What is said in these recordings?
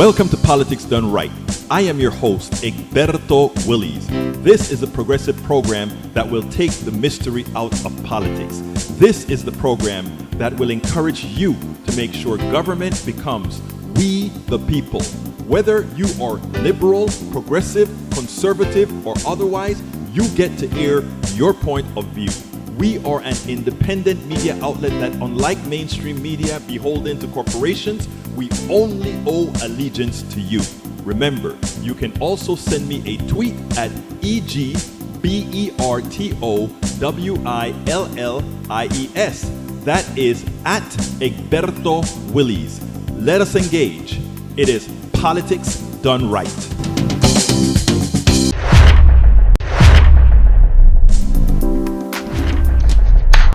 Welcome to Politics Done Right. I am your host, Egberto Willies. This is a progressive program that will take the mystery out of politics. This is the program that will encourage you to make sure government becomes we the people. Whether you are liberal, progressive, conservative, or otherwise, you get to air your point of view. We are an independent media outlet that, unlike mainstream media beholden to corporations, we only owe allegiance to you. Remember, you can also send me a tweet at EGBERTOWILLIES. That is at Egberto Willies. Let us engage. It is Politics Done Right.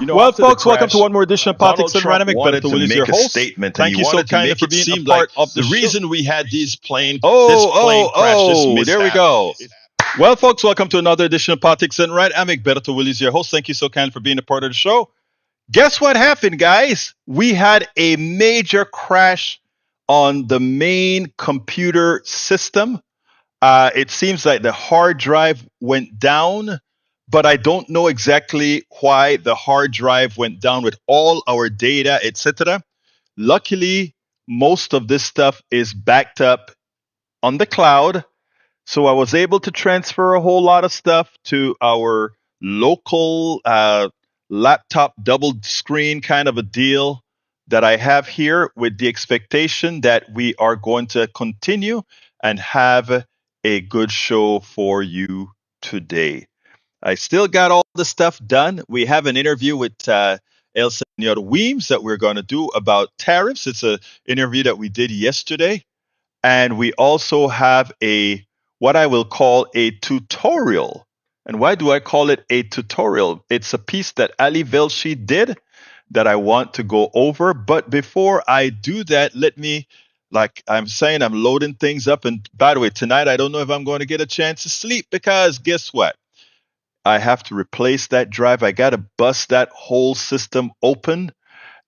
Well, folks, welcome to one more edition of Politics Done Right. Wanted to make a statement. Thank you so kindly for being a part of the reason we had these plane. There we go. Well, folks, welcome to another edition of Politics Done Right. I'm Egberto Willies, your host. Thank you so kindly for being a part of the show. Guess what happened, guys? We had a major crash on the main computer system. It seems like the hard drive went down, but I don't know exactly why the hard drive went down with all our data, etc. Luckily, most of this stuff is backed up on the cloud. So I was able to transfer a whole lot of stuff to our local laptop double screen kind of a deal that I have here, with the expectation that we are going to continue and have a good show for you today. I still got all the stuff done. We have an interview with El Señor Weems that we're going to do about tariffs. It's an interview that we did yesterday. And we also have what I will call a tutorial. And why do I call it a tutorial? It's a piece that Ali Velshi did that I want to go over. But before I do that, let me, like I'm saying, I'm loading things up. And by the way, tonight, I don't know if I'm going to get a chance to sleep, because guess what? I have to replace that drive. I got to bust that whole system open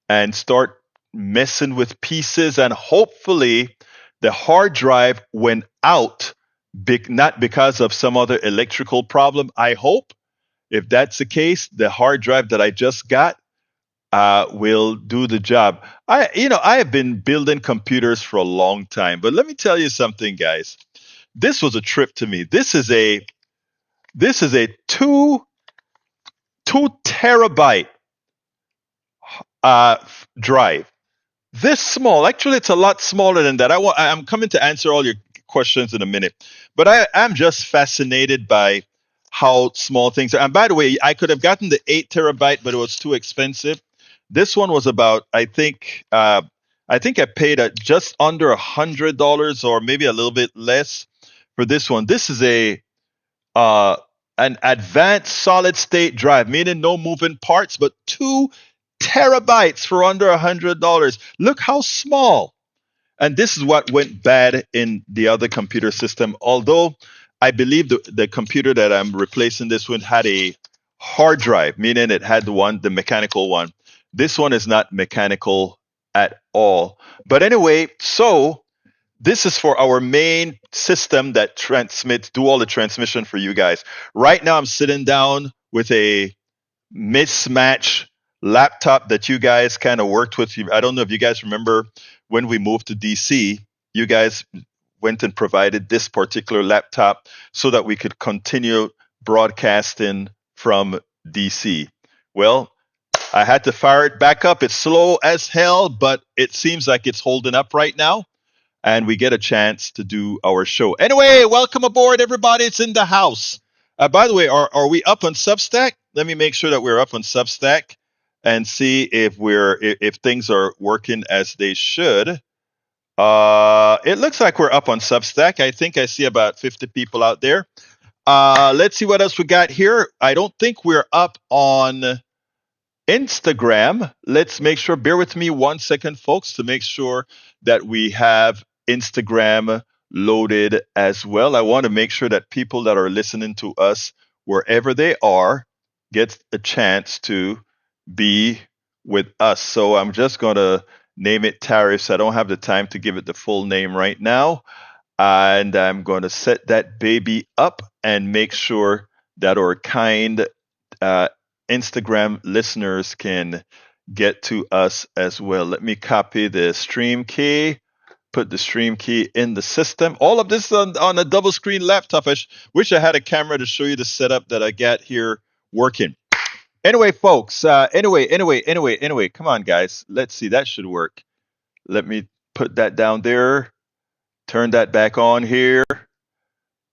and start messing with pieces. And hopefully the hard drive went out, not because of some other electrical problem. I hope, if that's the case, the hard drive that I just got will do the job. I have been building computers for a long time, but let me tell you something, guys. This was a trip to me. This is a 2 terabyte drive. This small. Actually, it's a lot smaller than that. I'm coming to answer all your questions in a minute, but I'm just fascinated by how small things are. And by the way, I could have gotten the 8 terabyte, but it was too expensive. This one was about, I think I paid just under $100, or maybe a little bit less for this one. This is an advanced solid state drive, meaning no moving parts, but 2 terabytes for under $100. Look how small. And this is what went bad in the other computer system. Although I believe the computer that I'm replacing this with had a hard drive, meaning it had the mechanical one. This one is not mechanical at all. But anyway, so this is for our main system that do all the transmission for you guys. Right now, I'm sitting down with a mismatch laptop that you guys kind of worked with. I don't know if you guys remember when we moved to DC, you guys went and provided this particular laptop so that we could continue broadcasting from DC. Well, I had to fire it back up. It's slow as hell, but it seems like it's holding up right now, and we get a chance to do our show. Anyway, welcome aboard, everybody. It's in the house. By the way, are we up on Substack? Let me make sure that we're up on Substack and see if things are working as they should. It looks like we're up on Substack. I think I see about 50 people out there. Let's see what else we got here. I don't think we're up on Instagram. Let's make sure, bear with me 1 second, folks, to make sure that we have Instagram loaded as well. I want to make sure that people that are listening to us wherever they are get a chance to be with us. So I'm just going to name it tariffs. I don't have the time to give it the full name right now. And I'm going to set that baby up and make sure that our kind uh, Instagram listeners can get to us as well. Let me copy the stream key, put the stream key in the system. All of this on a double screen laptop. I wish I had a camera to show you the setup that I got here working. Anyway, folks, anyway, come on, guys. Let's see. That should work. Let me put that down there, turn that back on here,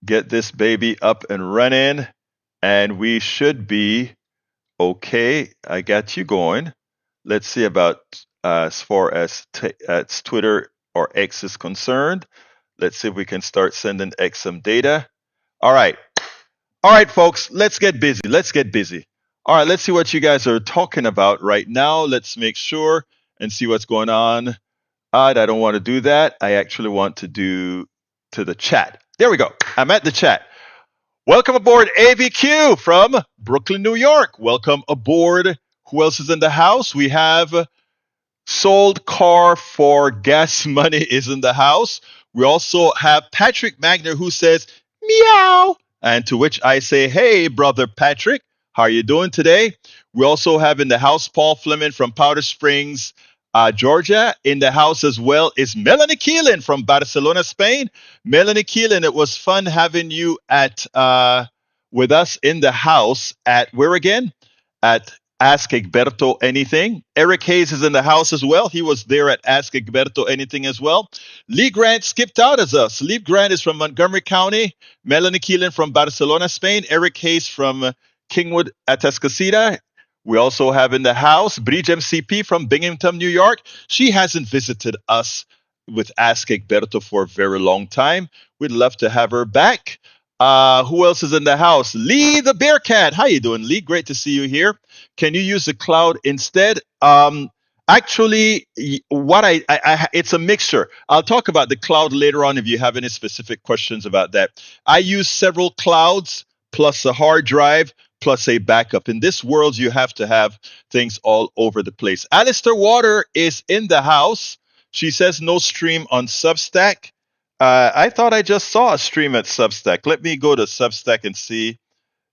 get this baby up and running, and we should be okay. I got you going. Let's see about as far as Twitter or X is concerned. Let's see if we can start sending X some data. All right. All right, folks, let's get busy. Let's get busy. All right, let's see what you guys are talking about right now. Let's make sure and see what's going on. I don't want to do that. I actually want to do to the chat. There we go. I'm at the chat. Welcome aboard AVQ from Brooklyn, New York. Welcome aboard. Who else is in the house? We have Sold Car for Gas Money is in the house. We also have Patrick Magner who says, meow. And to which I say, hey, brother Patrick, how are you doing today? We also have in the house Paul Fleming from Powder Springs, Georgia. In the house as well is Melanie Keelan from Barcelona, Spain. Melanie Keelan, it was fun having you at with us in the house at where again? At Ask Egberto Anything. Eric Hayes is in the house as well. He was there at Ask Egberto Anything as well. Lee Grant skipped out as us. Lee Grant is from Montgomery County. Melanie Keelan from Barcelona, Spain. Eric Hayes from Kingwood, Atascocita. We also have in the house Bridge MCP from Binghamton, New York. She hasn't visited us with Ask Egberto for a very long time. We'd love to have her back. Who else is in the house? Lee the Bearcat. How you doing, Lee? Great to see you here. Can you use the cloud instead? Actually, what it's a mixture. I'll talk about the cloud later on if you have any specific questions about that. I use several clouds plus a hard drive plus a backup. In this world, you have to have things all over the place. Alistair Water is in the house. She says no stream on Substack. I thought I just saw a stream at Substack. Let me go to Substack and see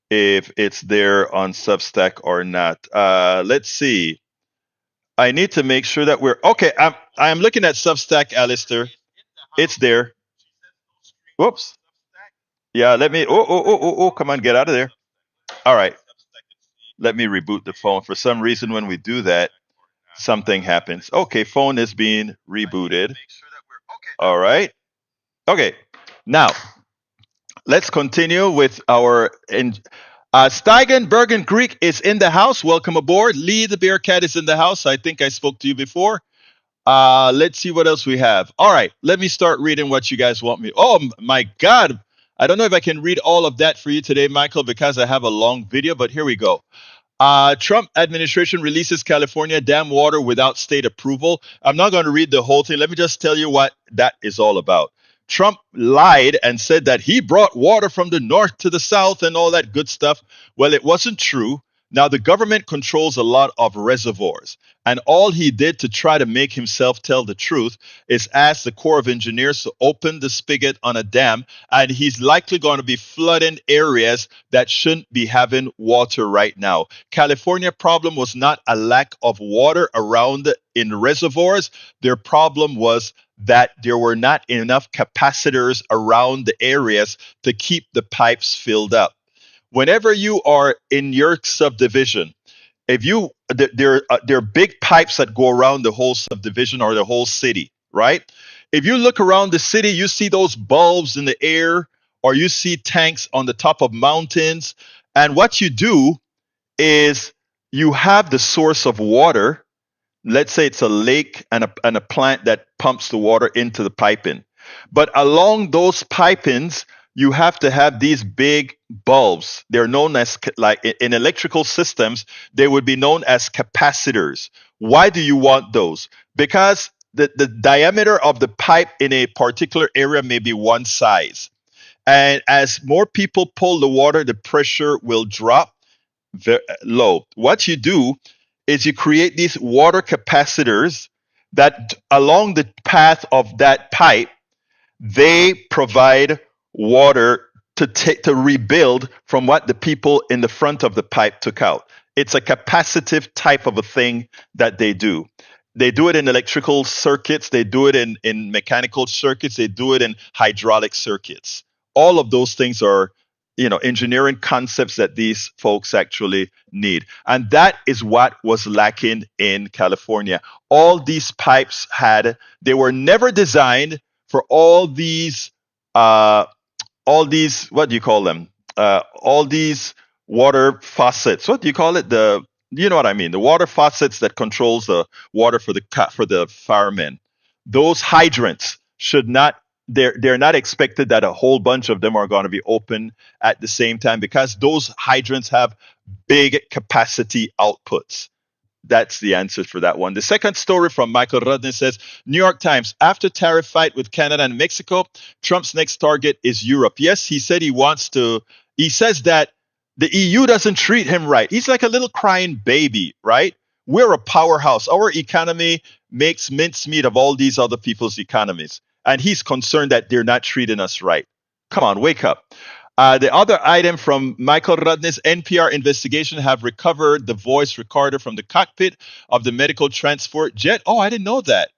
if it's there on Substack or not. Let's see. I need to make sure that we're okay. I'm looking at Substack, Alistair. It's there. Whoops. Yeah, let me. Oh! Come on, get out of there. All right. Let me reboot the phone. For some reason, when we do that, something happens. Okay, phone is being rebooted. All right. Okay. Now, let's continue with our. Steigen Bergen Greek is in the house. Welcome aboard. Lee the Bearcat is in the house. I think I spoke to you before. Let's see what else we have. All right, let me start reading what you guys want me. Oh my God. I don't know if I can read all of that for you today, Michael, because I have a long video, but here we go. Trump administration releases California dam water without state approval. I'm not going to read the whole thing. Let me just tell you what that is all about. Trump lied and said that he brought water from the north to the south and all that good stuff. Well, it wasn't true. Now, the government controls a lot of reservoirs, and all he did to try to make himself tell the truth is ask the Corps of Engineers to open the spigot on a dam, and he's likely going to be flooding areas that shouldn't be having water right now. California problem was not a lack of water around in reservoirs. Their problem was that there were not enough capacitors around the areas to keep the pipes filled up. Whenever you are in your subdivision, if you there are big pipes that go around the whole subdivision or the whole city, right? If you look around the city, you see those bulbs in the air, or you see tanks on the top of mountains. And what you do is you have the source of water. Let's say it's a lake and a plant that pumps the water into the piping. But along those pipings, you have to have these big bulbs. They're known as, like in electrical systems, they would be known as capacitors. Why do you want those? Because the diameter of the pipe in a particular area may be one size. And as more people pull the water, the pressure will drop very low. What you do is you create these water capacitors that along the path of that pipe, they provide water to rebuild from what the people in the front of the pipe took out. It's a capacitive type of a thing that they do. They do it in electrical circuits, they do it in mechanical circuits, they do it in hydraulic circuits. All of those things are, engineering concepts that these folks actually need. And that is what was lacking in California. All these pipes they were never designed for uh, all these, what do you call them? All these water faucets. What do you call it? You know what I mean? The water faucets that controls the water for the firemen. Those hydrants should not. They're not expected that a whole bunch of them are going to be open at the same time because those hydrants have big capacity outputs. That's the answer for that one. The second story from Michael Rudnin says, New York Times, after tariff fight with Canada and Mexico, Trump's next target is Europe. Yes, he said he says that the EU doesn't treat him right. He's like a little crying baby, right? We're a powerhouse. Our economy makes mincemeat of all these other people's economies. And he's concerned that they're not treating us right. Come on, wake up. The other item from Michael Rudnitz, NPR investigation have recovered the voice recorder from the cockpit of the medical transport jet. Oh, I didn't know that.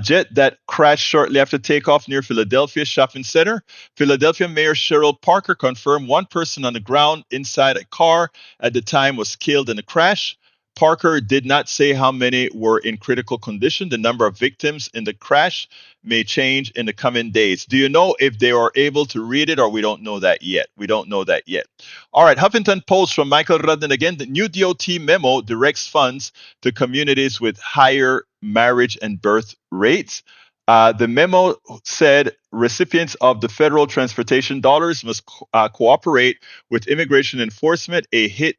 Jet that crashed shortly after takeoff near Philadelphia Shopping Center. Philadelphia Mayor Cheryl Parker confirmed one person on the ground inside a car at the time was killed in the crash. Parker did not say how many were in critical condition. The number of victims in the crash may change in the coming days. Do you know if they are able to read it, or we don't know that yet? We don't know that yet. All right, Huffington Post from Michael Rudden again. The new DOT memo directs funds to communities with higher marriage and birth rates. The memo said recipients of the federal transportation dollars must cooperate with immigration enforcement, a hit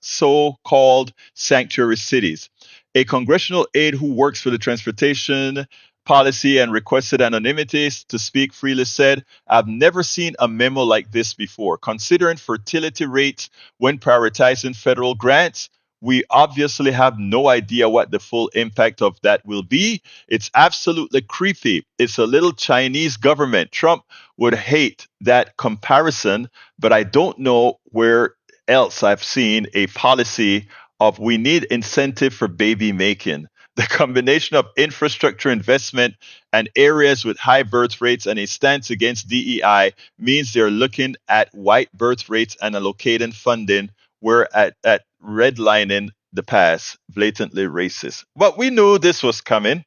so-called sanctuary cities. A congressional aide who works for the transportation policy and requested anonymity to speak freely said, I've never seen a memo like this before. Considering fertility rates when prioritizing federal grants, we obviously have no idea what the full impact of that will be. It's absolutely creepy. It's a little Chinese government. Trump would hate that comparison, but I don't know where else I've seen a policy of we need incentive for baby making. The combination of infrastructure investment and areas with high birth rates and a stance against DEI means they're looking at white birth rates and allocating funding. We're at redlining the past, blatantly racist. But we knew this was coming.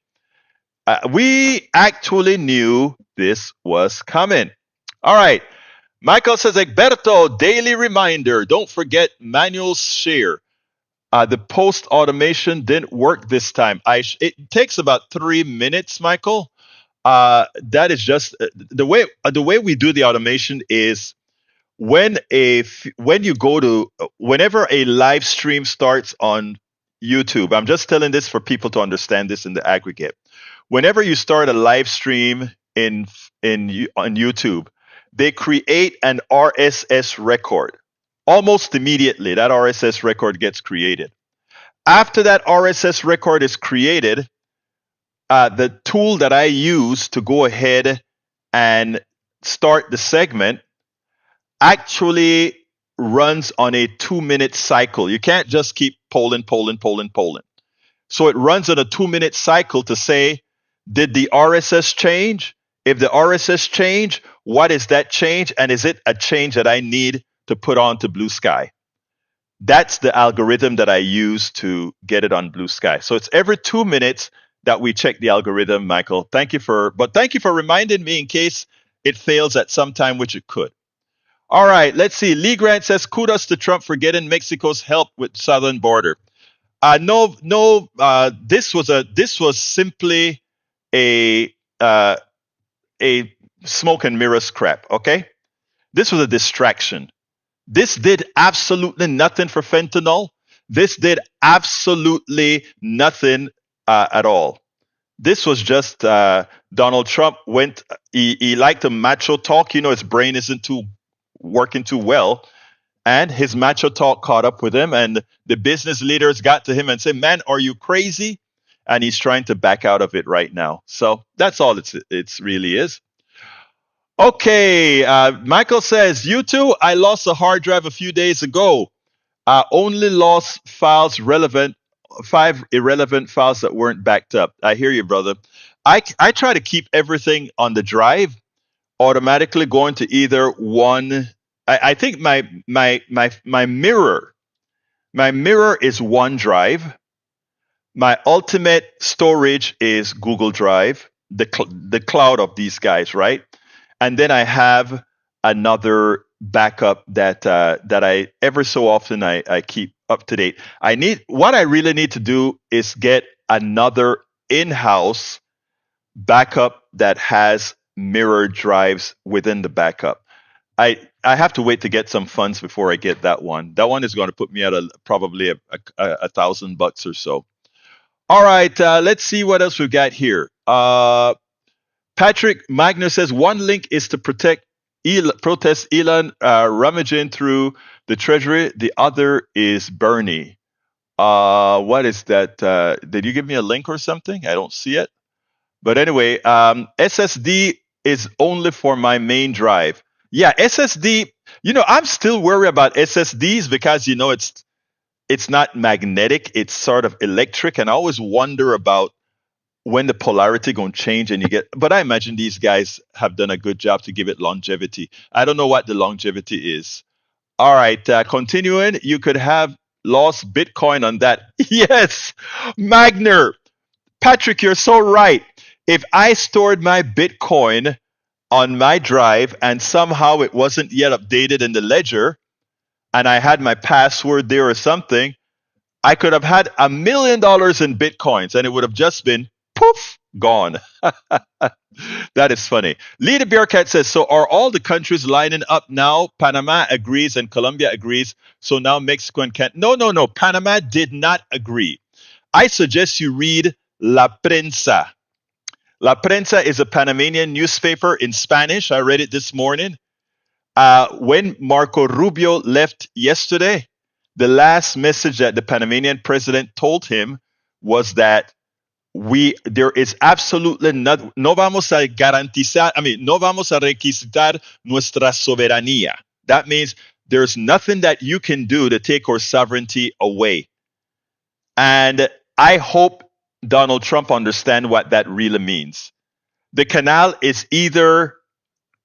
We actually knew this was coming. All right. Michael says, Egberto, daily reminder. Don't forget manual share. The post automation didn't work this time. It takes about 3 minutes, Michael. That is just the way we do the automation is when you go to whenever a live stream starts on YouTube. I'm just telling this for people to understand this in the aggregate. Whenever you start a live stream on YouTube, they create an RSS record. Almost immediately, that RSS record gets created. After that RSS record is created, the tool that I use to go ahead and start the segment actually runs on a 2-minute cycle. You can't just keep polling. So it runs on a 2-minute cycle to say, did the RSS change? If the RSS change, what is that change? And is it a change that I need to put on to Blue Sky? That's the algorithm that I use to get it on Blue Sky. So it's every 2 minutes that we check the algorithm, Michael. Thank you for reminding me in case it fails at some time, which it could. All right, let's see. Lee Grant says, kudos to Trump for getting Mexico's help with southern border. This was simply a smoke and mirrors crap, okay? This was a distraction. This did absolutely nothing for fentanyl. This did absolutely nothing at all. This was just Donald Trump he liked to macho talk. His brain isn't working too well. And his macho talk caught up with him, and the business leaders got to him and said, man, are you crazy? and he's trying to back out of it right now. So that's all it's really is. Okay, Michael says, you too. I lost a hard drive a few days ago. Only lost files relevant, 5 irrelevant files that weren't backed up. I hear you, brother. I try to keep everything on the drive automatically going to either one. I think my mirror is OneDrive. My ultimate storage is Google Drive, the cloud of these guys, right? And then I have another backup that I ever so often I keep up to date. What I really need to do is get another in-house backup that has mirror drives within the backup. I have to wait to get some funds before I get that one. That one is going to put me at probably $1,000 or so. All right, let's see what else we've got here. Patrick Magner says one link is to protest Elon rummaging through the Treasury. The other is Bernie. What is that? Did you give me a link or something? I don't see it. But anyway, SSD is only for my main drive. Yeah, SSD. I'm still worried about SSDs because it's not magnetic; it's sort of electric, and I always wonder about when the polarity going to change and you get. But I imagine these guys have done a good job to give it longevity. I don't know what the longevity is. All right, continuing. You could have lost Bitcoin on that. Yes, Magner. Patrick, you're so right. If I stored my Bitcoin on my drive and somehow it wasn't yet updated in the ledger and I had my password there or something, I could have had $1 million in Bitcoins and it would have just been poof, gone. That is funny. Leader Bearcat says, so are all the countries lining up now? Panama agrees and Colombia agrees. So now Mexico and Canada. No. Panama did not agree. I suggest you read La Prensa. La Prensa is a Panamanian newspaper in Spanish. I read it this morning. When Marco Rubio left yesterday, the last message that the Panamanian president told him was that there is absolutely no vamos a garantizar, no vamos a requisitar nuestra soberanía. That means there's nothing that you can do to take our sovereignty away. And I hope Donald Trump understand what that really means. The canal is either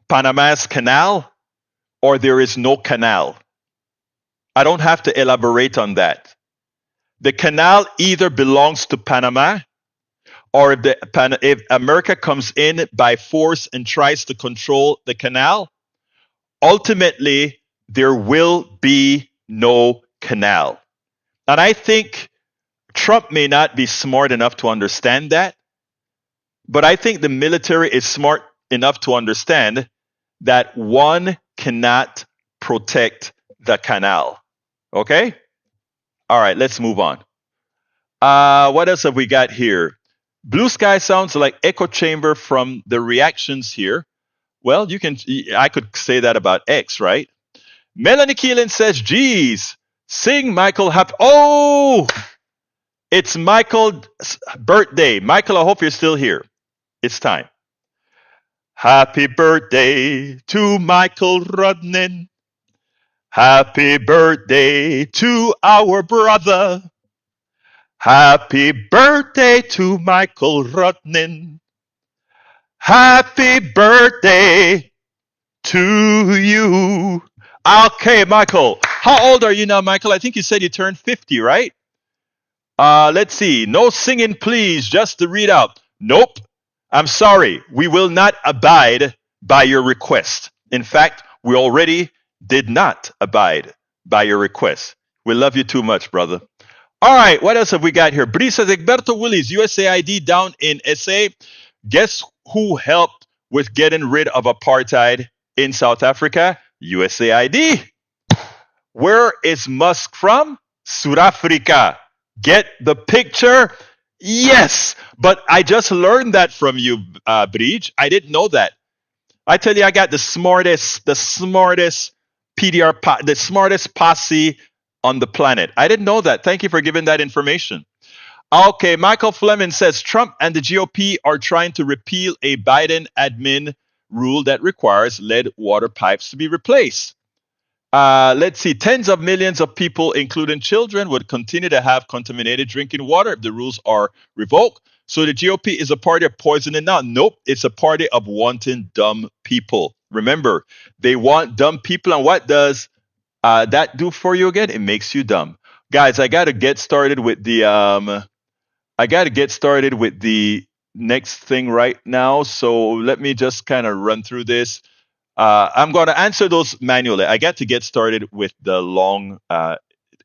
Panama's canal or there is no canal. I don't have to elaborate on that. The canal either belongs to Panama or if America comes in by force and tries to control the canal, ultimately there will be no canal. And I think Trump may not be smart enough to understand that, but I think the military is smart enough to understand that one cannot protect the canal. Okay? All right, let's move on. What else have we got here? Blue sky sounds like echo chamber from the reactions here. Well, I could say that about X, right? Melanie Keelan says, geez, sing Michael happy. Oh, it's Michael's birthday. Michael, I hope you're still here. It's time. Happy birthday to Michael Rudnin. Happy birthday to our brother. Happy birthday to Michael Rudnin. Happy birthday to you. Okay, Michael. How old are you now, Michael? I think you said you turned 50, right? Let's see. No singing, please. Just to read out. Nope. I'm sorry. We will not abide by your request. In fact, we already did not abide by your request. We love you too much, brother. All right. What else have we got here? Bree says, Egberto Willis, USAID down in SA. Guess who helped with getting rid of apartheid in South Africa? USAID. Where is Musk from? South Africa. Get the picture? Yes, but I just learned that from you, Breach. I didn't know that. I tell you, I got the smartest PDR, the smartest posse on the planet. I didn't know that. Thank you for giving that information. Okay, Michael Fleming says Trump and the GOP are trying to repeal a Biden admin rule that requires lead water pipes to be replaced. Let's see. Tens of millions of people, including children, would continue to have contaminated drinking water if the rules are revoked. So the GOP is a party of poisoning now. Nope, it's a party of wanting dumb people. Remember, they want dumb people, and what does that do for you again? It makes you dumb, guys. I got to get started with the next thing right now. So let me just kind of run through this. I'm going to answer those manually. I got to get started with the long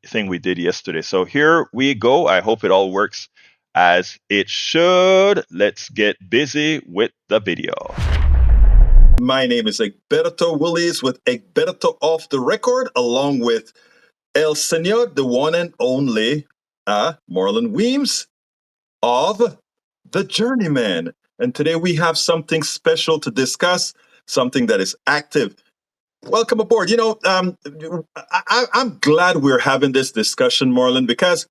thing we did yesterday. So here we go. I hope it all works as it should. Let's get busy with the video. My name is Egberto Willis with Egberto Off the Record, along with El Senor, the one and only Marlon Weems of The Journeyman. And today we have something special to discuss, something that is active. Welcome aboard. I'm glad we're having this discussion, Marlon, because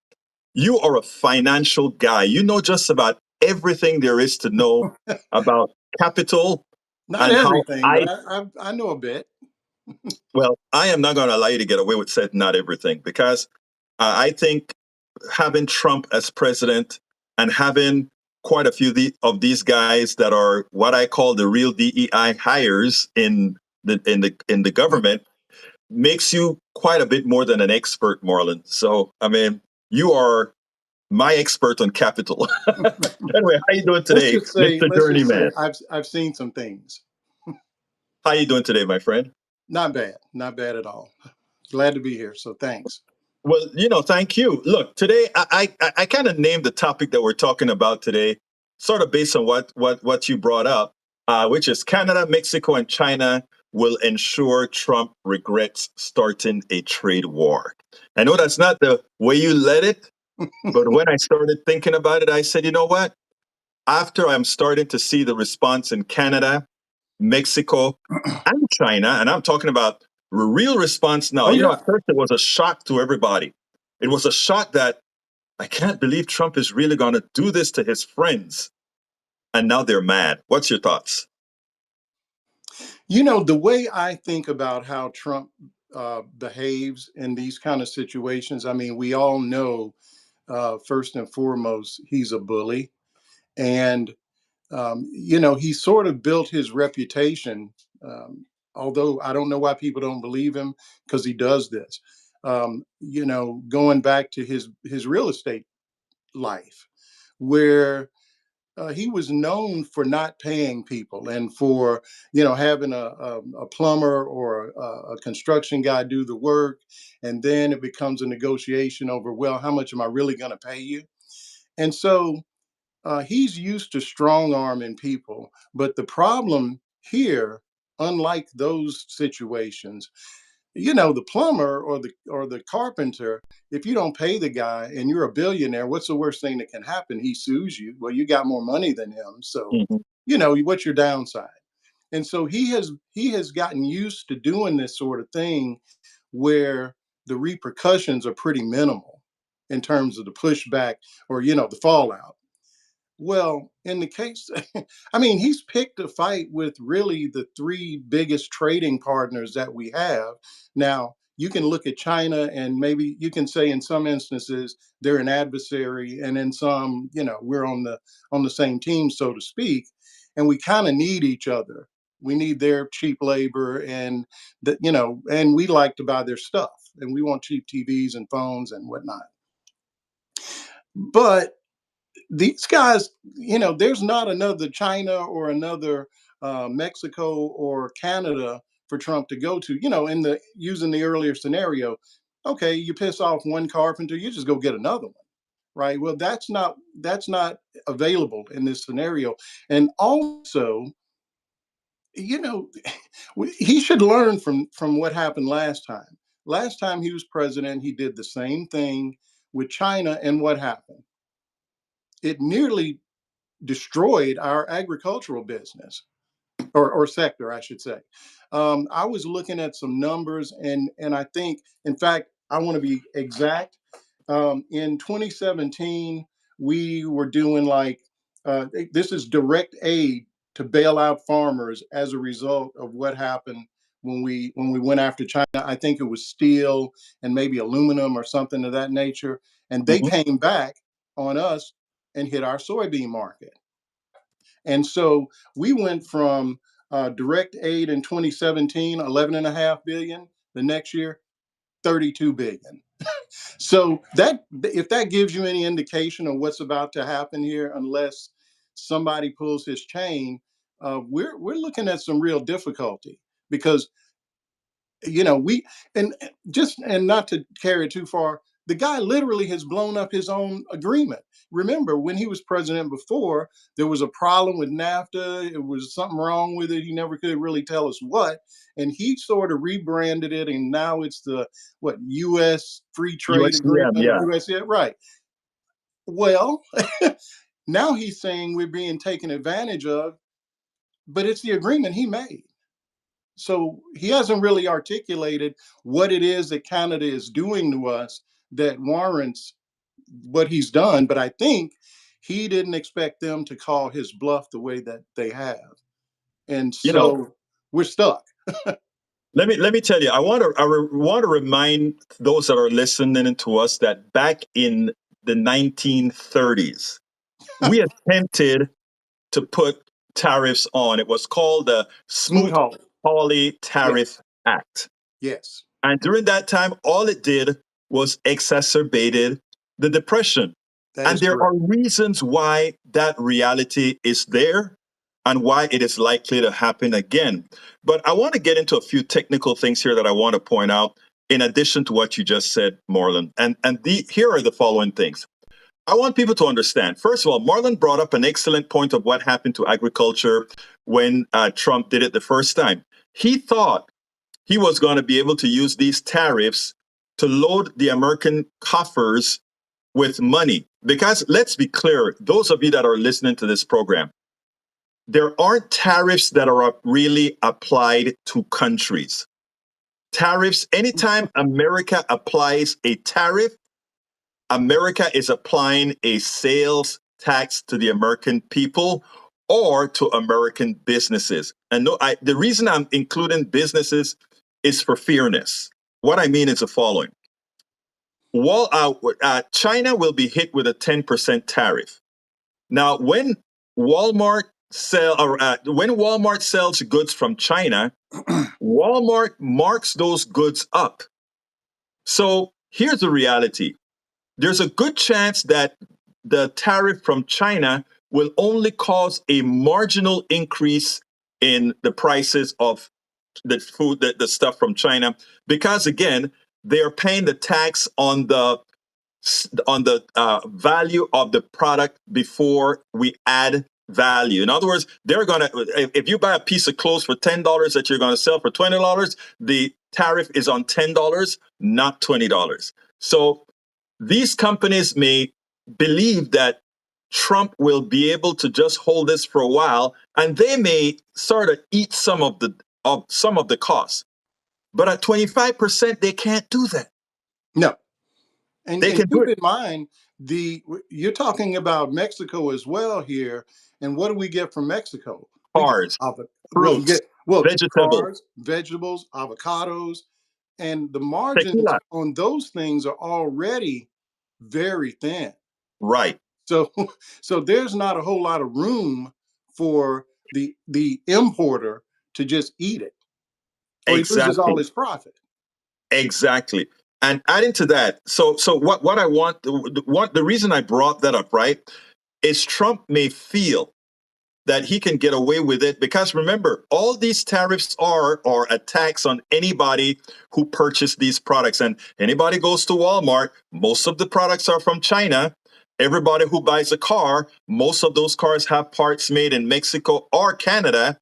you are a financial guy. You know just about everything there is to know about capital. Not everything, but I know a bit. Well, I am not going to allow you to get away with saying not everything, because I think having Trump as president and having quite a few of these guys that are what I call the real DEI hires in the government makes you quite a bit more than an expert, Marlon. So, I mean, you are my expert on capital. Anyway, how you doing today, Mr. Journeyman? I've seen some things. How you doing today, my friend? Not bad at all. Glad to be here. So thanks. Well, thank you. Look, today I kind of named the topic that we're talking about today, sort of based on what you brought up, which is Canada, Mexico, and China will ensure Trump regrets starting a trade war. I know that's not the way you led it, but when I started thinking about it, I said, you know what? After I'm starting to see the response in Canada, Mexico, and China, and I'm talking about a real response now. At first it was a shock to everybody. It was a shock that I can't believe Trump is really going to do this to his friends. And now they're mad. What's your thoughts? The way I think about how Trump behaves in these kind of situations, I mean, we all know, first and foremost, he's a bully. And, he sort of built his reputation, although I don't know why people don't believe him, because he does this. Going back to his real estate life, where he was known for not paying people and for having a plumber or a construction guy do the work, and then it becomes a negotiation over, well, how much am I really going to pay you? And so he's used to strong arming people, but the problem here, unlike those situations, the plumber or the carpenter, if you don't pay the guy and you're a billionaire, what's the worst thing that can happen? He sues you. Well, you got more money than him, so what's your downside? And so he has gotten used to doing this sort of thing, where the repercussions are pretty minimal in terms of the pushback or the fallout. Well, in the case, I mean, he's picked a fight with really the three biggest trading partners that we have. Now, you can look at China and maybe you can say in some instances they're an adversary, and in some, we're on the same team, so to speak, and we kind of need each other. We need their cheap labor, and and we like to buy their stuff, and we want cheap TVs and phones and whatnot. But these guys, there's not another China or another Mexico or Canada for Trump to go to. In the using the earlier scenario, okay, you piss off one carpenter, you just go get another one, right? Well, that's not available in this scenario, and also, you know, he should learn from what happened last time. Last time he was president, he did the same thing with China, and what happened? It nearly destroyed our agricultural business or sector, I should say. I was looking at some numbers, and I think, in fact, I want to be exact. In 2017, we were doing like this is direct aid to bail out farmers as a result of what happened when we went after China. I think it was steel and maybe aluminum or something of that nature, and they Mhm. came back on us and hit our soybean market. And so we went from direct aid in 2017, 11.5 billion. The next year, 32 billion. So that, if that gives you any indication of what's about to happen here, unless somebody pulls his chain, we're looking at some real difficulty because we and not to carry it too far, the guy literally has blown up his own agreement. Remember when he was president before, there was a problem with NAFTA. It was something wrong with it. He never could really tell us what, and he sort of rebranded it, and now it's the what U.S. free trade USDM, agreement, yeah. USDA, right? Well, now he's saying we're being taken advantage of, but it's the agreement he made. So he hasn't really articulated what it is that Canada is doing to us that warrants what he's done. But I think he didn't expect them to call his bluff the way that they have. And You know, so we're stuck. let me tell you, I want to remind those that are listening to us that back in the 1930s, we attempted to put tariffs on. It was called the Smoot Hawley. Smoot-Hawley Yes. Tariff Act. Yes. And during that time, all it did was exacerbated the depression. That And is there are correct. reasons why that reality is there and why it is likely to happen again. But I want to get into a few technical things here that I want to point out in addition to what you just said, Marlon. Here are the following things. I want people to understand. First of all, Marlon brought up an excellent point of what happened to agriculture when Trump did it the first time. He thought he was going to be able to use these tariffs to load the American coffers with money. Because let's be clear, those of you that are listening to this program, there aren't tariffs that are really applied to countries. Tariffs, anytime America applies a tariff, America is applying a sales tax to the American people or to American businesses. And no, the reason I'm including businesses is for fairness. What I mean is the following. China will be hit with a 10% tariff. Now, when when Walmart sells goods from China, Walmart marks those goods up. So here's the reality. There's a good chance that the tariff from China will only cause a marginal increase in the prices of the food, the stuff from China, because again, they are paying the tax on the value of the product before we add value. In other words, they're gonna if you buy a piece of clothes for $10 that you're gonna sell for $20, the tariff is on $10, not $20. So these companies may believe that Trump will be able to just hold this for a while, and they may sort of eat some of the costs. But at 25%, they can't do that. No. And They can do keep it. in mind, you're talking about Mexico as well here. And what do we get from Mexico? We get Cars, we fruits, get vegetables, cars, vegetables, avocados, and the margins tequila. on those things are already very thin. Right. So so there's not a whole lot of room for the importer to just eat it, or he loses all Exactly. his profit. Exactly. And adding to that, so what I want, the reason I brought that up, right, is Trump may feel that he can get away with it because remember, all these tariffs are a tax on anybody who purchased these products. And anybody goes to Walmart, most of the products are from China. Everybody who buys a car, most of those cars have parts made in Mexico or Canada.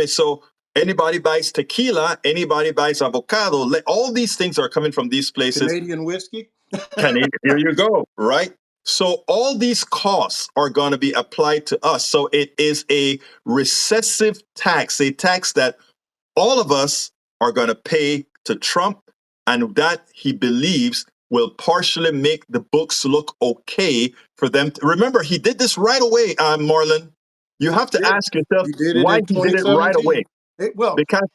So anybody buys tequila, anybody buys avocado. All these things are coming from these places. Canadian whiskey. Here you go, right? So all these costs are going to be applied to us. So it is a recessive tax, a tax that all of us are going to pay to Trump, and that he believes will partially make the books look okay for them. Remember, he did this right away, Marlon. You have to He did. ask yourself He did it why in he did it right 2017. away. Well, Because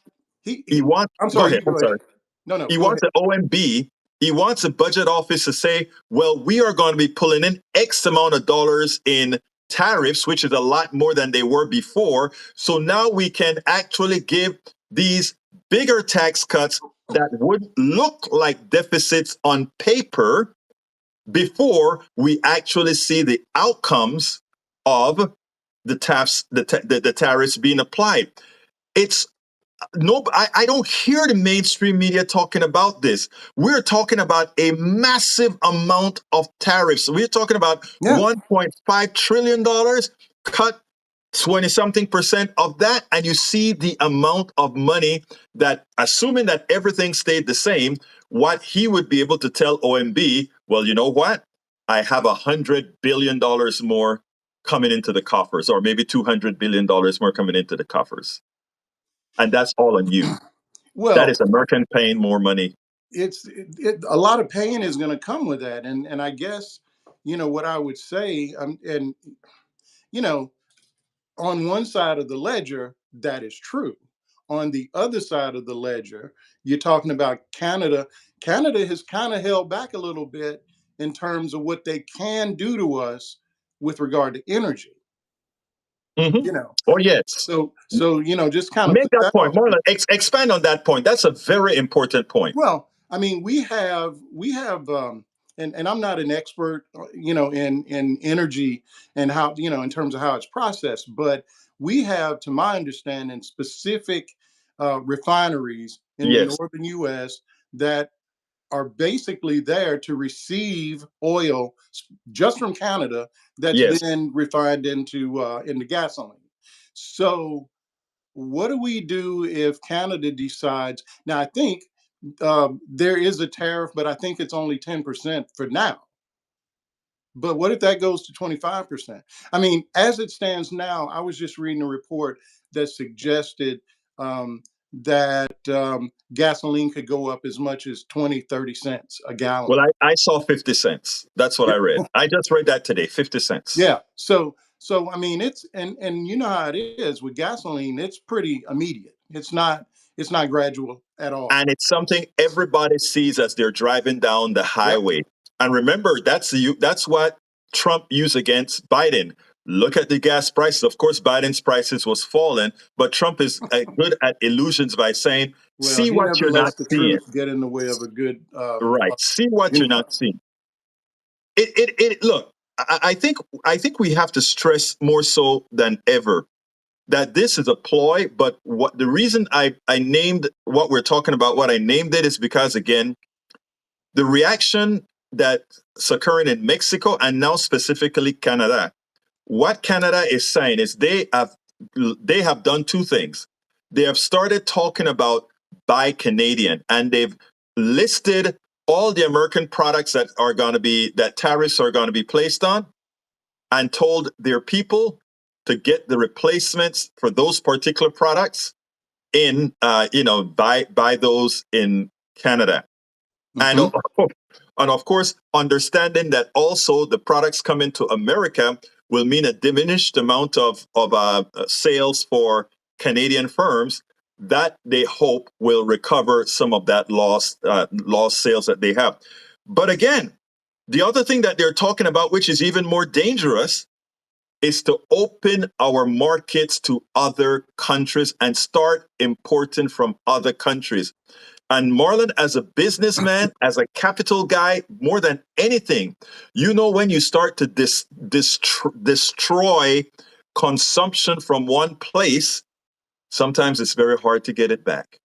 he he wants, I'm go sorry, you ahead, can I'm go sorry. ahead. No, He go wants ahead. the OMB, he wants the budget office to say, well, we are going to be pulling in X amount of dollars in tariffs, which is a lot more than they were before. So now we can actually give these bigger tax cuts that would look like deficits on paper before we actually see the outcomes of the tariffs being applied. It's no, I don't hear the mainstream media talking about this. We're talking about a massive amount of tariffs. We're talking about Yeah. $1.5 trillion, cut 20 something percent of that. And you see the amount of money that, assuming that everything stayed the same, what he would be able to tell OMB, well, you know what? I have $100 billion more coming into the coffers, or maybe $200 billion more coming into the coffers. And that's all on you. That Well, is American paying more money. a lot of pain is going to come with that, and I guess what I would say, and you know, on one side of the ledger, that is true. On the other side of the ledger, you're talking about Canada. Canada has kind of held back a little bit in terms of what they can do to us with regard to energy. Mm-hmm. You know, Oh, yes. so just kind of Make put that that point. off. Marlon, expand on that point. That's a very important point. Well, I mean, we have, and I'm not an expert, in energy and how, in terms of how it's processed, but we have, to my understanding, specific refineries in the Yes, northern U.S. that are basically there to receive oil just from Canada that's yes. then refined into gasoline. So what do we do if Canada decides? Now, I think there is a tariff, but I think it's only 10% for now. But what if that goes to 25%? I mean, as it stands now, I was just reading a report that suggested that gasoline could go up as much as 20, 30 cents a gallon. Well, I saw 50 cents. That's what I read. I just read that today, 50 cents. Yeah. So I mean, it's and you know how it is with gasoline. It's pretty immediate. It's not gradual at all. And it's something everybody sees as they're driving down the Yep. highway. And remember, that's what Trump used against Biden. Look at the gas prices. Of course, Biden's prices was falling, but Trump is good at illusions by saying, Well, "See he what never you're not lets the seeing." truth get in the way of a good Right. See what you're not seeing. Look, I think we have to stress more so than ever that this is a ploy. But what the reason I named what we're talking about, what I named it, is because, again, the reaction that's occurring in Mexico and now specifically Canada. What Canada is saying is they have done two things. They have started talking about buy Canadian, and they've listed all the American products that tariffs are going to be placed on, and told their people to get the replacements for those particular products buy those in Canada. And Hmm. and of course, understanding that also the products coming to America will mean a diminished amount of sales for Canadian firms that they hope will recover some of that lost sales that they have. But again, the other thing that they're talking about, which is even more dangerous, is to open our markets to other countries and start importing from other countries. And Marlon, as a businessman, as a capital guy, more than anything, when you start to destroy consumption from one place, sometimes it's very hard to get it back.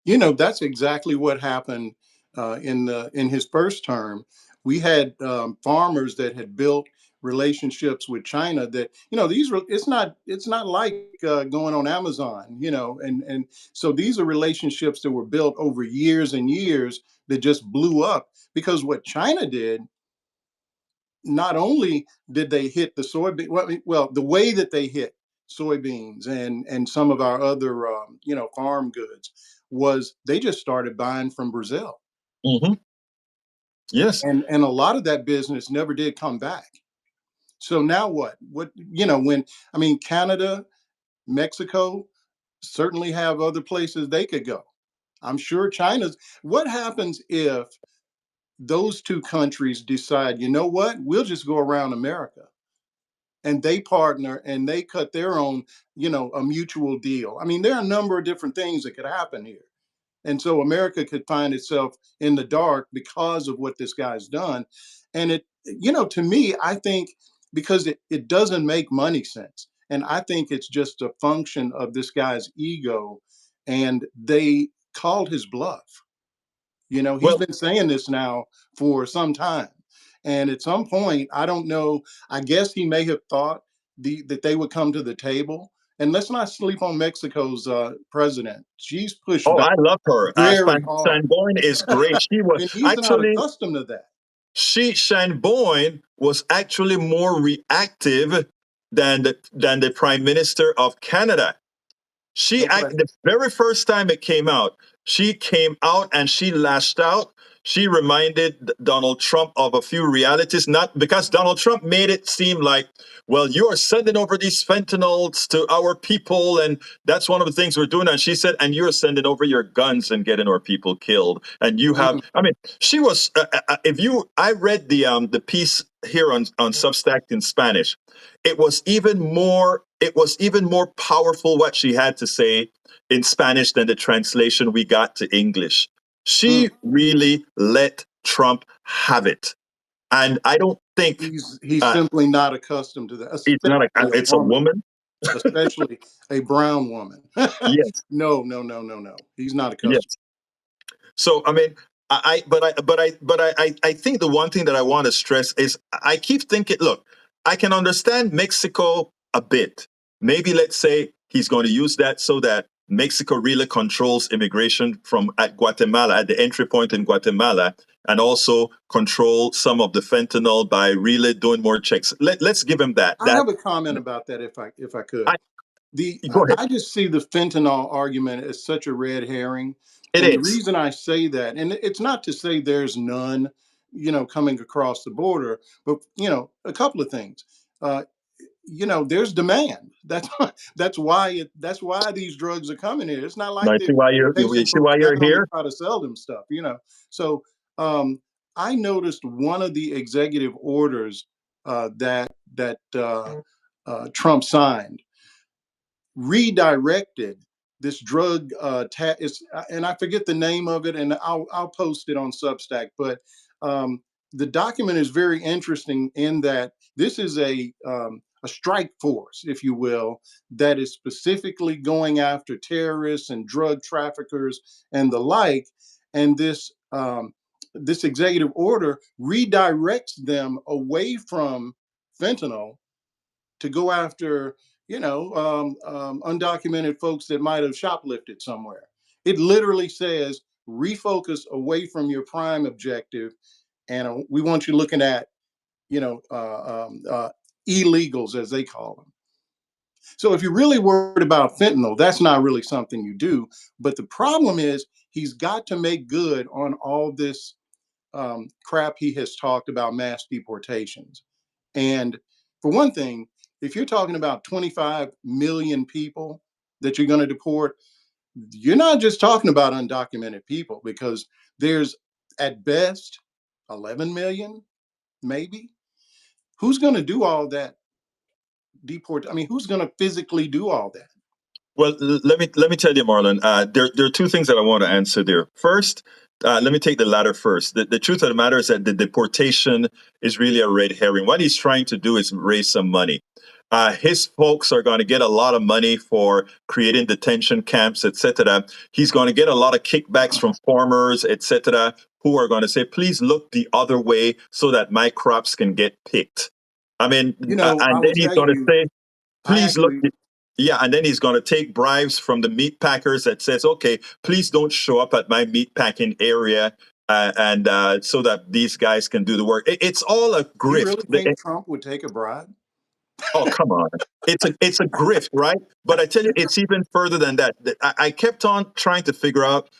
That's exactly what happened in his first term. We had farmers that had built relationships with China that it's not like going on Amazon, and so these are relationships that were built over years and years that just blew up because what China did, not only did they hit the soybean, well, the way that they hit soybeans and some of our other farm goods was they just started buying from Brazil. Hmm. Yes. and a lot of that business never did come back. So now what? What when I mean Canada, Mexico certainly have other places they could go. I'm sure China's. What happens if those two countries decide, you know what, we'll just go around America, and they partner and they cut their own, a mutual deal? I mean, there are a number of different things that could happen here. And so America could find itself in the dark because of what this guy's done. And to me, I think because it doesn't make money sense. And I think it's just a function of this guy's ego. And they called his bluff. He's Well, been saying this now for some time. And at some point, I don't know, I guess he may have thought that they would come to the table. And let's not sleep on Mexico's president. She's pushed oh, back I love her. very hard. Shanboyne is great. She was And he's not actually accustomed to that. Shanboyne was actually more reactive than the Prime Minister of Canada. No The question. very first time it came out, she came out and she lashed out. She reminded Donald Trump of a few realities, not because Donald Trump made it seem like, well, you are sending over these fentanyls to our people, and that's one of the things we're doing. And she said, and you're sending over your guns and getting our people killed. And you have, Mm. I mean, she was. I read the piece here on Substack in Spanish. It was even more. It was even more powerful what she had to say in Spanish than the translation we got to English. Mm. She really let Trump have it. And I don't think He's simply not accustomed to that, it's not especially a it's a woman, woman. especially a brown woman. Yes, No, no, no, no, no. He's not accustomed. yes. So I mean, I think the one thing that I want to stress is I keep thinking, look, I can understand Mexico a bit. Maybe let's say he's going to use that so that Mexico really controls immigration from at Guatemala, at the entry point in Guatemala, and also control some of the fentanyl by really doing more checks. Let's give him that. I have a comment about that if I could. I, The Go ahead. I just see the fentanyl argument as such a red herring. It And the is. reason I say that, and it's not to say there's none, coming across the border, but a couple of things. Uh, there's demand. That's why these drugs are coming here. It's not Now like they're you chasing see why folks you're down to here. try to sell them stuff. So um, I noticed one of the executive orders that Trump signed redirected this drug and I forget the name of it, and I'll post it on Substack. But the document is very interesting in that this is a strike force, if you will, that is specifically going after terrorists and drug traffickers and the like. And this executive order redirects them away from fentanyl to go after undocumented folks that might have shoplifted somewhere. It literally says refocus away from your prime objective, and we want you looking at illegals, as they call them. So if you're really worried about fentanyl, that's not really something you do. But the problem is he's got to make good on all this crap he has talked about, mass deportations. And for one thing, if you're talking about 25 million people that you're going to deport, you're not just talking about undocumented people, because there's at best 11 million, maybe. Who's going to do all that deport? I mean, who's going to physically do all that? Well, let me tell you, Marlon. There are two things that I want to answer there. First, let me take the latter first. The truth of the matter is that the deportation is really a red herring. What he's trying to do is raise some money. His folks are going to get a lot of money for creating detention camps, etc. He's going to get a lot of kickbacks from farmers, etc., who are going to say, "Please look the other way so that my crops can get picked." I mean, I and then will he's tell going to you, say, I please look. actually, Yeah, and then he's going to take bribes from the meat packers that says, okay, please don't show up at my meat packing area, and so that these guys can do the work. It's all a you grift. really think Trump would take a bribe? Oh, come on. It's a grift, right? But I tell you, it's even further than that. I kept on trying to figure out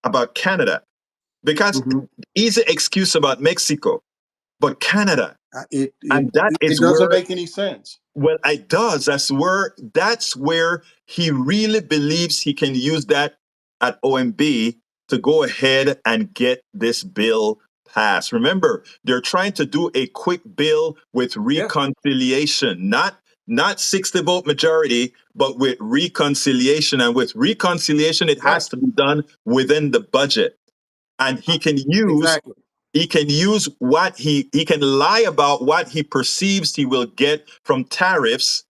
about Canada. because Mhm. easy excuse about Mexico, but Canada, and that It is doesn't where, make any sense. well, it does. That's where he really believes he can use that at OMB to go ahead and get this bill passed. Remember, they're trying to do a quick bill with Yeah, reconciliation, not 60 vote majority, but with reconciliation. And with reconciliation, it right. has to be done within the budget. And Exactly. he can use what he can lie about what he perceives he will get from tariffs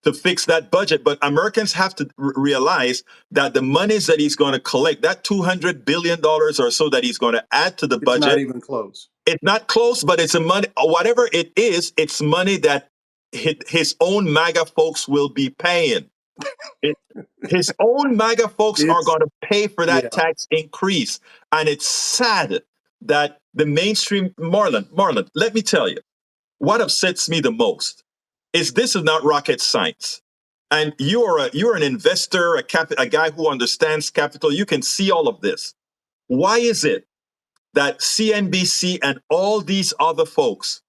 to fix that budget. But Americans have to realize that the monies that he's going to collect, that $200 billion or so that he's going to add to the It's not budget, even close. it's not close, but it's a money, whatever it is, it's money that his own MAGA folks will be paying. It, his own MAGA folks are It's going to pay for that yeah. tax increase. And it's sad that the mainstream, Marlon, let me tell you, what upsets me the most is this is not rocket science. And you're an investor, a guy who understands capital. You can see all of this. Why is it that CNBC and all these other folks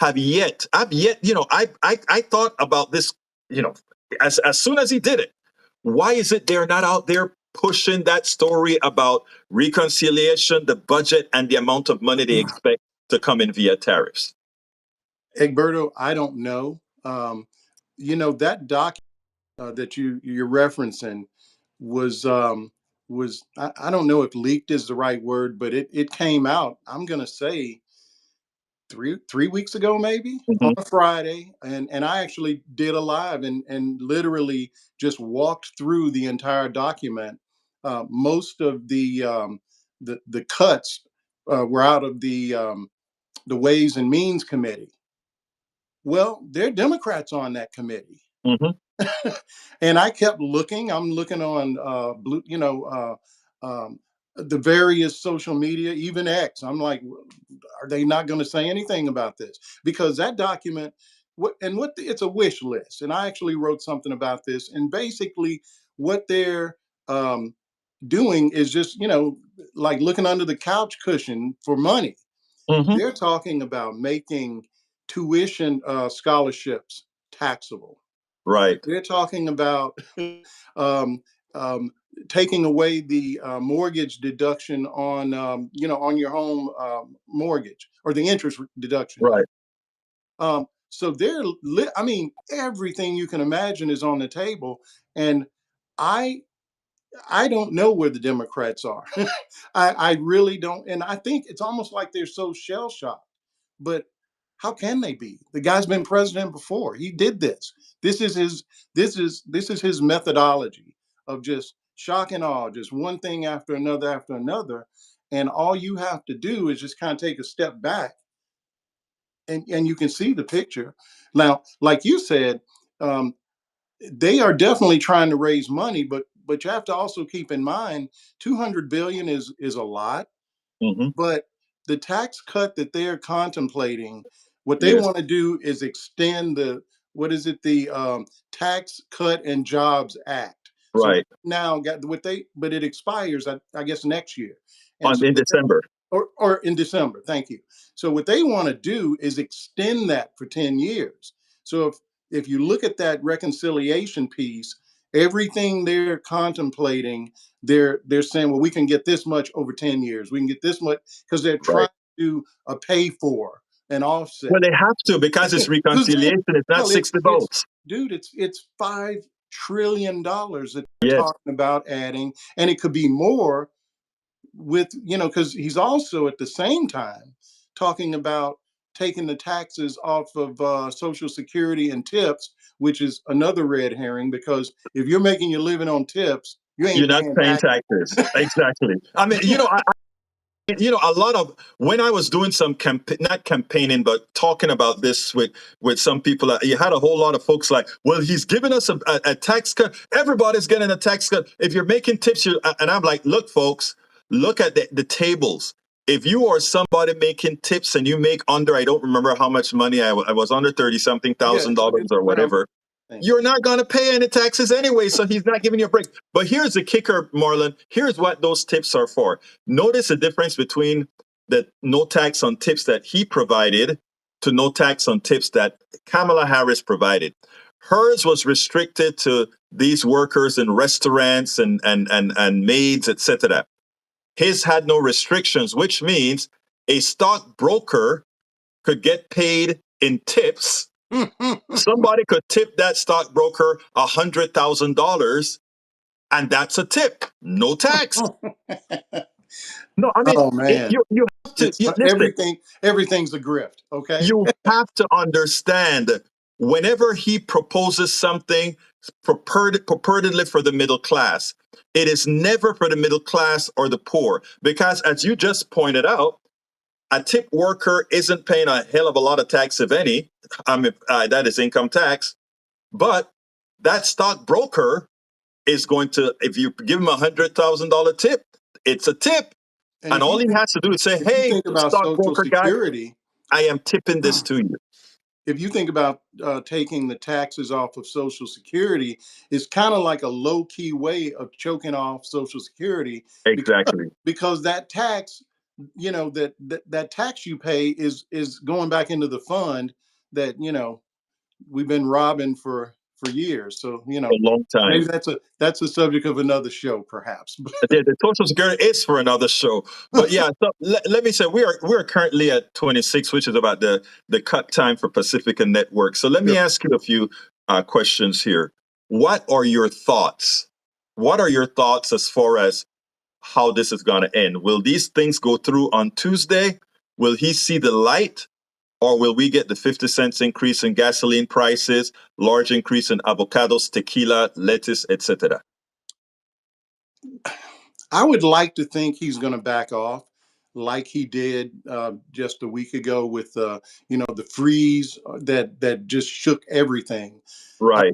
I've yet, I thought about this, as soon as he did it. Why is it they're not out there pushing that story about reconciliation, the budget, and the amount of money they expect to come in via tariffs? Egberto, I don't know. That document that you're referencing was I don't know if leaked is the right word, but it came out. I'm gonna say three weeks ago, maybe on Hmm. a Friday, and I actually did a live and literally just walked through the entire document. Most of the cuts were out of the Ways and Means Committee. Well, there are Democrats on that committee. Hmm. And I kept looking. I'm looking on the various social media, even X. I'm like, are they not going to say anything about this? Because that document, it's a wish list, and I actually wrote something about this. And basically, what they're um, doing is just like looking under the couch cushion for money. Hmm. They're talking about making tuition scholarships taxable. Right. They're talking about um, um, taking away the mortgage deduction on your home mortgage, or the interest deduction. Right. So I mean, everything you can imagine is on the table, and I I don't know where the Democrats are. I really don't, and I think it's almost like they're so shell shocked. But how can they be? The guy's been president before. He did this. This is his. This is his methodology of just shock and awe, just one thing after another. And all you have to do is just kind of take a step back, and you can see the picture. Now, like you said, um, they are definitely trying to raise money, but you have to also keep in mind 200 billion is a lot, Hmm. but the tax cut that they're contemplating, what they Yes. want to do is extend the what is it the Tax Cut and Jobs Act. So Right. now got what they but it expires I guess next year, and On so in December. or in December. Thank you. So what they want to do is extend that for 10 years. So if you look at that reconciliation piece, everything they're contemplating, they're saying, well, we can get this much over 10 years. We can get this much because they're trying Right. to pay for an offset. Well, they have to because it's Because reconciliation. It's not well, 60 it's votes. dude, it's $5 trillion that they're Yes. talking about adding, and it could be more with because he's also at the same time talking about taking the taxes off of social security and tips, which is another red herring, because if you're making your living on tips, you You're ain't not paying paying tax. taxes. Exactly. I mean, a lot of when I was doing some not campaigning, but talking about this with some people, you had a whole lot of folks like, well, he's giving us a tax cut. Everybody's getting a tax cut. If you're making tips, and I'm like, look, folks, look at the tables. If you are somebody making tips and you make under, I don't remember how much money I was under 30 something Yeah, thousand dollars it's or around whatever. you're not going to pay any taxes anyway, so he's not giving you a break. But here's the kicker, Marlon. Here's what those tips are for. Notice the difference between the no tax on tips that he provided to no tax on tips that Kamala Harris provided. Hers was restricted to these workers in restaurants and maids, etc. His had no restrictions, which means a stockbroker could get paid in tips. Somebody could tip that stockbroker $100,000, and that's a tip, no tax. No, I mean, Oh man, you have to it's listen. everything's a grift. Okay. You have to understand whenever he proposes something purportedly for the middle class, it is never for the middle class or the poor, because as you just pointed out, a tip worker isn't paying a hell of a lot of tax, if any. I mean, that is income tax. But that stockbroker is going to, if you give him $100,000 tip, it's a tip. And And if all you he think has to do is say, if you hey, think about Social stockbroker guy, Security, I am tipping this to you. if you think about taking the taxes off of Social Security, it's kind of like a low key way of choking off Social Security because, Exactly. because that tax, that tax you pay is going back into the fund that we've been robbing for years. So A long maybe time. that's a subject of another show, perhaps. The Social Security is for another show. But yeah, so let me say we are currently at 26, which is about the cut time for Pacifica Network. So let me Sure. ask you a few questions here. What are your thoughts? What are your thoughts as far as how this is going to end? Will these things go through on Tuesday? Will he see the light? Or will we get the 50 cents increase in gasoline prices, large increase in avocados, tequila, lettuce, etc.? I would like to think he's going to back off, like he did just a week ago with the freeze that just shook everything. Uh, Right.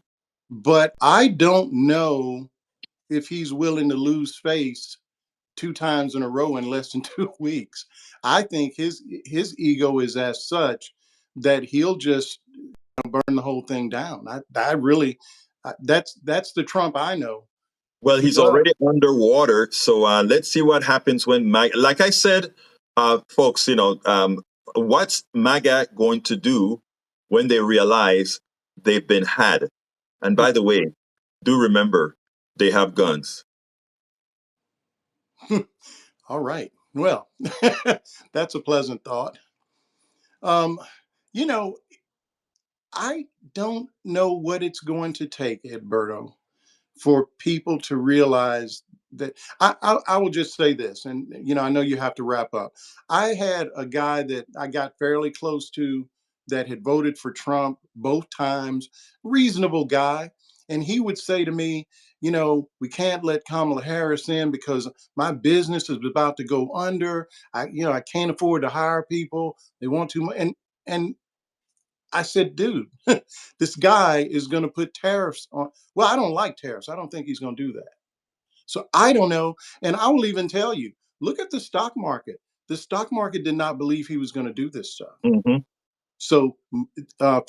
but I don't know if he's willing to lose face two times in a row in less than 2 weeks. I think his ego is as such that he'll just burn the whole thing down. I really that's the Trump I know. Well, He he's loves. already underwater, so let's see what happens when like I said, folks, what's MAGA going to do when they realize they've been had? And by the way, do remember they have guns. All right. Well, that's a pleasant thought. Um, you know, I don't know what it's going to take, Edberto, for people to realize that I will just say this, and I know you have to wrap up. I had a guy that I got fairly close to that had voted for Trump both times, reasonable guy, and he would say to me, we can't let Kamala Harris in because my business is about to go under. I can't afford to hire people. They want too much, and I said, dude, this guy is going to put tariffs on. Well, I don't like tariffs. I don't think he's going to do that. So I don't know. And I will even tell you, look at the stock market. The stock market did not believe he was going to do this stuff. Hmm. So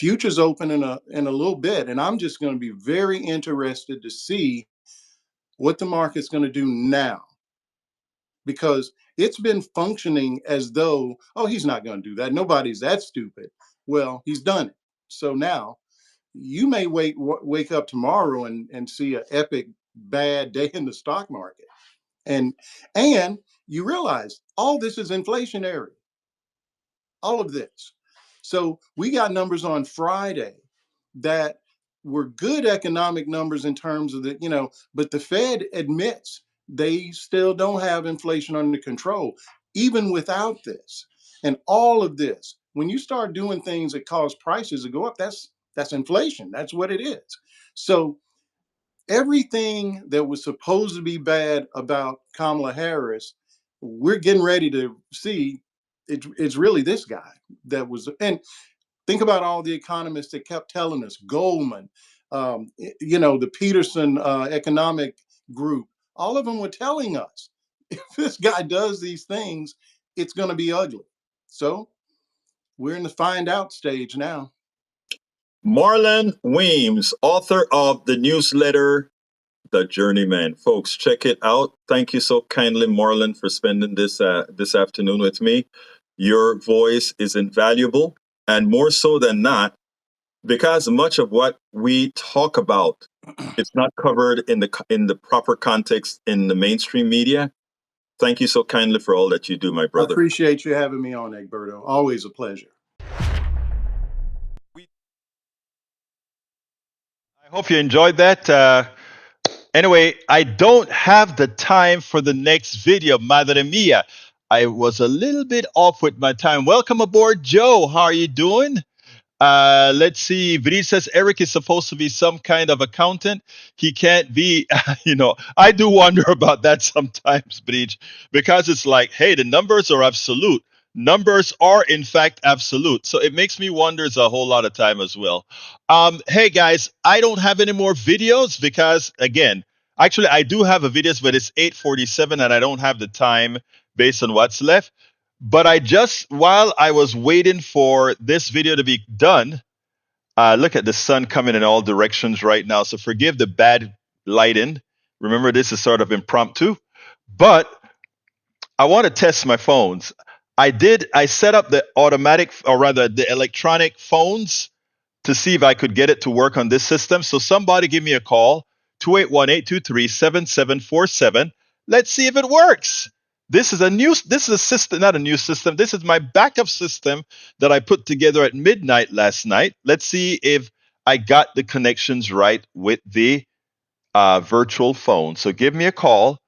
futures open in a little bit, and I'm just going to be very interested to see what the market's going to do now, because it's been functioning as though, oh, he's not going to do that. Nobody's that stupid. Well, he's done it. So now you may wake up tomorrow and see an epic bad day in the stock market, and you realize all this is inflationary, all of this. So we got numbers on Friday that were good economic numbers in terms of but the Fed admits they still don't have inflation under control, even without this. And all of this, when you start doing things that cause prices to go up, that's inflation. That's what it is. So everything that was supposed to be bad about Kamala Harris, we're getting ready to see it's really this guy that was. And think about all the economists that kept telling us, Goldman, the Peterson economic group, all of them were telling us if this guy does these things, it's going to be ugly. So we're in the find out stage now. Marlon Weems, author of the newsletter The Journeyman. Folks, check it out. Thank you so kindly, Marlon, for spending this afternoon with me. Your voice is invaluable, and more so than not, because much of what we talk about is not covered in the proper context in the mainstream media. Thank you so kindly for all that you do, my I brother. appreciate you having me on, Egberto. Always a pleasure. I hope you enjoyed that. Anyway, I don't have the time for the next video, Madre Mia. I was a little bit off with my time. Welcome aboard, Joe. How are you doing? Let's see. Vri says Eric is supposed to be some kind of accountant. He can't be, I do wonder about that sometimes, Bridge, because it's like, hey, the numbers are absolute. Numbers are, in fact, absolute. So it makes me wonder a whole lot of time as well. Hey, guys, I don't have any more videos because, again, actually, I do have a videos, but it's 8:47 and I don't have the time based on what's left. But while I was waiting for this video to be done, look at the sun coming in all directions right now. So forgive the bad lighting. Remember, this is sort of impromptu, but I want to test my phones. I set up the automatic, or rather the electronic phones to see if I could get it to work on this system. So somebody give me a call, 281-823-7747. Let's see if it works. This is a system, not a new system. This is my backup system that I put together at midnight last night. Let's see if I got the connections right with the virtual phone. So give me a call.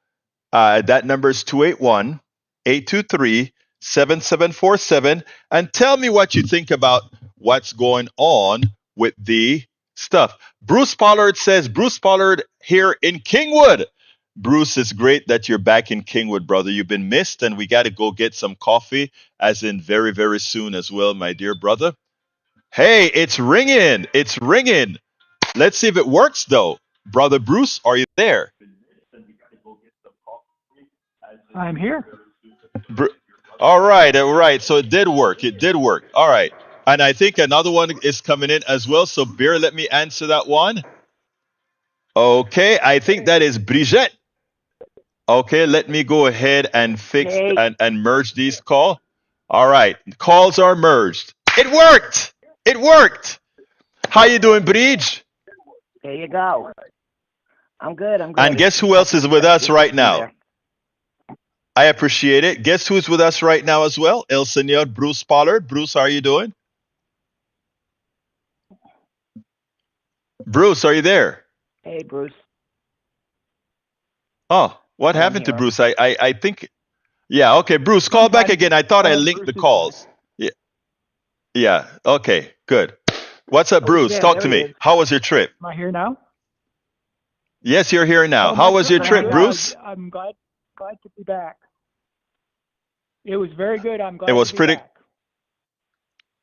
That number is 281-823-7747. And tell me what you think about what's going on with the stuff. Bruce Pollard says, Bruce Pollard here in Kingwood. Bruce, it's great that you're back in Kingwood, brother. You've been missed, and we got to go get some coffee, as in very, very soon as well, my dear brother. Hey, it's ringing. It's ringing. Let's see if it works, though. Brother Bruce, are you there? I'm here. Br- All right, all right. So it did work. It did work. All right. And I think another one is coming in as well. So, Beer, let me answer that one. Okay, I think that is Brigitte. Okay, let me go ahead and fix Hey, and merge these calls. All right, calls are merged. It worked. It worked. How you doing, Bridge? there you go. I'm good. I'm And good. guess who else is with us right now? There. I appreciate it. Guess who's with us right now as well? El Senor Bruce Pollard. Bruce, how are you doing? Bruce, are you there? Hey, Bruce. Oh, what I'm happened to here. Bruce? I think, yeah, okay, Bruce, call back again. I thought I linked the Bruce is calls. Yeah, yeah, okay, good. What's up, Oh, he's Bruce? there. Talk There to he me. is. How was your trip? Am I here now? Yes, you're here now. Oh, How my was trip your was trip, good. Bruce? I'm glad to be back. It was very good. I'm glad It was to be pretty. back.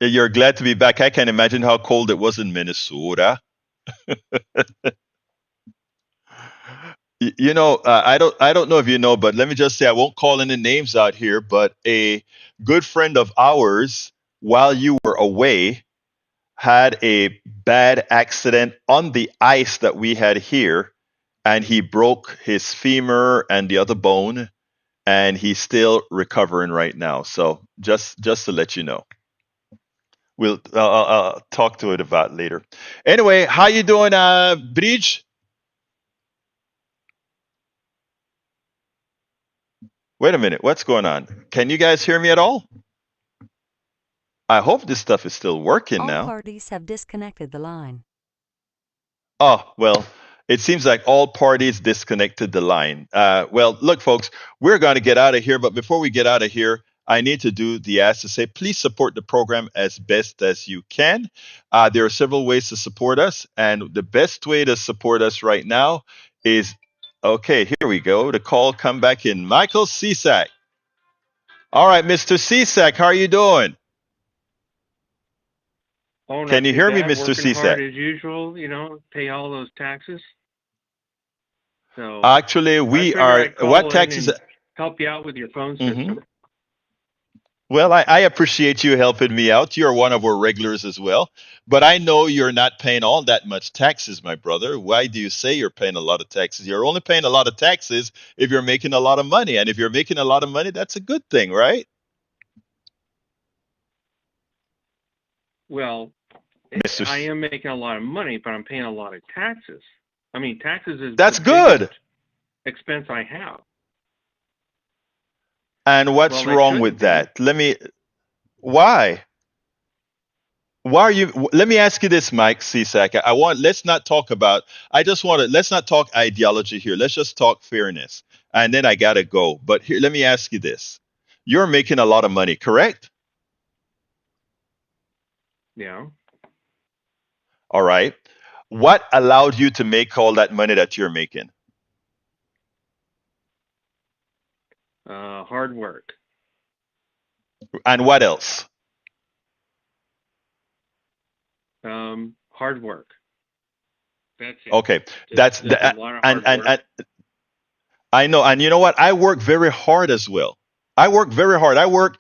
You're glad to be back. I can imagine how cold it was in Minnesota. I don't know if you know, but let me just say I won't call any names out here, but a good friend of ours, while you were away, had a bad accident on the ice that we had here, and he broke his femur and the other bone, and he's still recovering right now. So just to let you know, we'll I'll talk to it about later. Anyway, how you doing, Bridge? Wait a minute, what's going on? Can you guys hear me at all? I hope this stuff is still working All now. parties have disconnected the line. Oh, well, it seems like all parties disconnected the line. Well, look, folks, we're going to get out of here. But before we get out of here, I need to do the ask to say, please support the program as best as you can. There are several ways to support us. And the best way to support us right now is, okay, here we go. The call come back in. Michael Cisak. All right, Mr. Cisak, how are you doing? Oh, Can not you too hear me, bad. Mr. Working hard Cisak? as usual, pay all those taxes. So Actually, I we figured are, I'd what call in taxes? and help you out with your phone Mhm. system. Well, I appreciate you helping me out. You're one of our regulars as well. But I know you're not paying all that much taxes, my brother. Why do you say you're paying a lot of taxes? You're only paying a lot of taxes if you're making a lot of money. And if you're making a lot of money, that's a good thing, right? Well, Mr. I am making a lot of money, but I'm paying a lot of taxes. I mean, taxes is That's the good. biggest expense I have. And what's Well, that wrong shouldn't with be. that? Why? Why are you? Let me ask you this, Mike Cisak. Let's not talk about, let's not talk ideology here. Let's just talk fairness. And then I gotta go. But here, let me ask you this. You're making a lot of money, correct? Yeah. All right. What allowed you to make all that money that you're making? Hard work. And what else? Hard work. That's it. Okay. Just, That's just a the lot of and hard and, work. and I know, and you know what? I work very hard as well. I work very hard. I work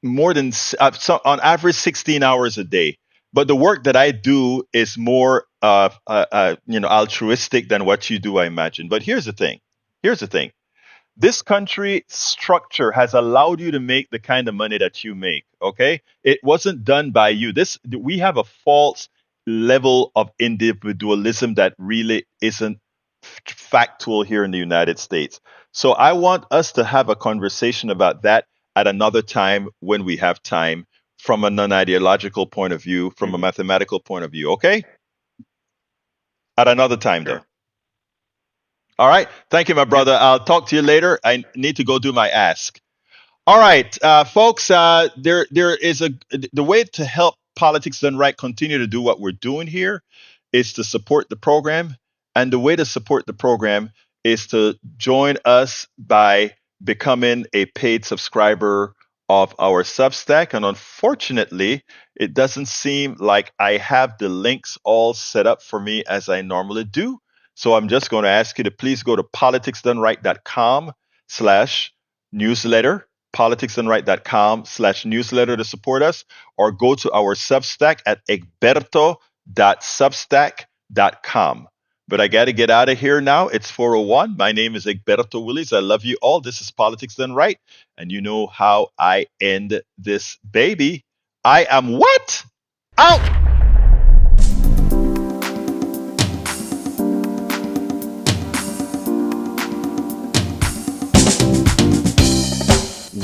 more than on average 16 hours a day. But the work that I do is more, altruistic than what you do, I imagine. But here's the thing. Here's the thing. This country structure has allowed you to make the kind of money that you make. Okay, it wasn't done by you. This We have a false level of individualism that really isn't factual here in the United States. So I want us to have a conversation about that at another time when we have time, from a non-ideological point of view, from a Hmm. mathematical point of view. Okay, at another time though. Sure. All right. Thank you, my Yep. brother. I'll talk to you later. I need to go do my ask. All right, folks. There is the way to help Politics Done Right continue to do what we're doing here is to support the program, and the way to support the program is to join us by becoming a paid subscriber of our Substack. And unfortunately, it doesn't seem like I have the links all set up for me as I normally do. So I'm just going to ask you to please go to politicsdoneright.com/newsletter, politicsdoneright.com/newsletter to support us, or go to our Substack at egberto.substack.com. But I got to get out of here now. It's 4:01. My name is Egberto Willies. I love you all. This is Politics Done Right. And you know how I end this baby. I am what? Out!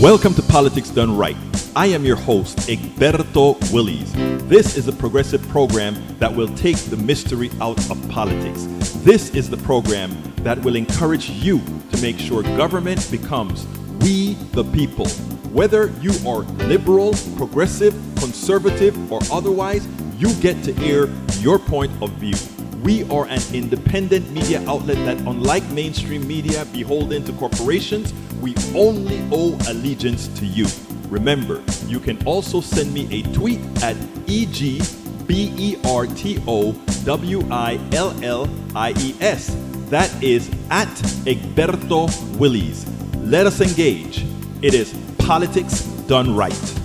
Welcome to Politics Done Right. I am your host, Egberto Willies. This is a progressive program that will take the mystery out of politics. This is the program that will encourage you to make sure government becomes we the people. Whether you are liberal, progressive, conservative, or otherwise, you get to air your point of view. We are an independent media outlet that, unlike mainstream media beholden to corporations, we only owe allegiance to you. Remember, you can also send me a tweet at EGBERTOWILLIES. That is at Egberto Willies. Let us engage. It is Politics Done Right.